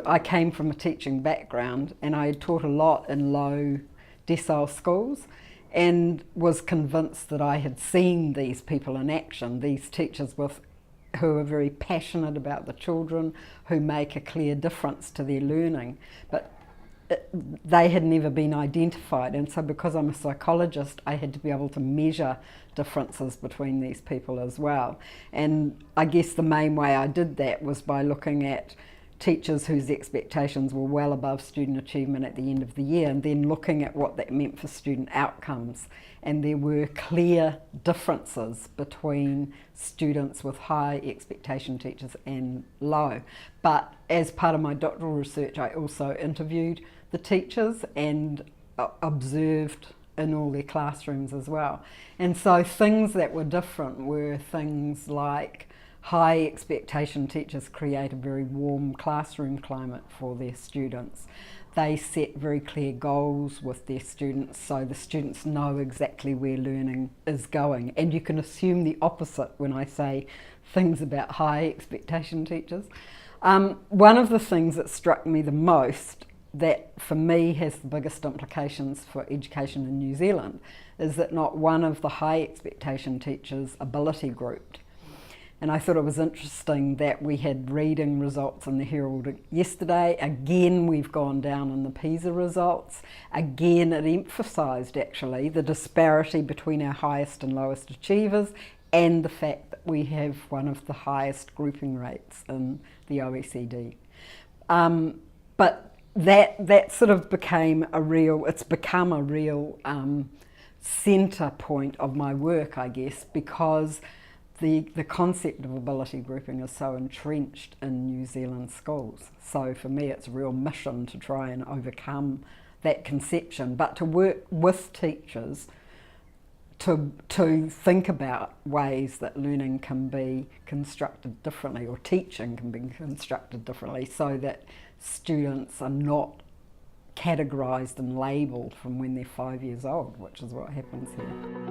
I came from a teaching background, and I had taught a lot in low decile schools, and was convinced that I had seen these people in action, these teachers who are very passionate about the children, who make a clear difference to their learning, but they had never been identified. And so because I'm a psychologist, I had to be able to measure differences between these people as well. And I guess the main way I did that was by looking at teachers whose expectations were well above student achievement at the end of the year, and then looking at what that meant for student outcomes. And there were clear differences between students with high expectation teachers and low. But as part of my doctoral research, I also interviewed the teachers and observed in all their classrooms as well. And so things that were different were things like high expectation teachers create a very warm classroom climate for their students. They set very clear goals with their students, so the students know exactly where learning is going. And you can assume the opposite when I say things about high expectation teachers. One of the things that struck me the most, that for me has the biggest implications for education in New Zealand, is that not one of the high expectation teachers ability grouped. And I thought it was interesting that we had reading results in the Herald yesterday. Again, we've gone down in the PISA results. Again, it emphasised actually the disparity between our highest and lowest achievers, and the fact that we have one of the highest grouping rates in the OECD. But that sort of become a real centre point of my work, I guess, because the concept of ability grouping is so entrenched in New Zealand schools. So for me it's a real mission to try and overcome that conception, but to work with teachers to think about ways that learning can be constructed differently, or teaching can be constructed differently, so that students are not categorised and labelled from when they're 5 years old, which is what happens here.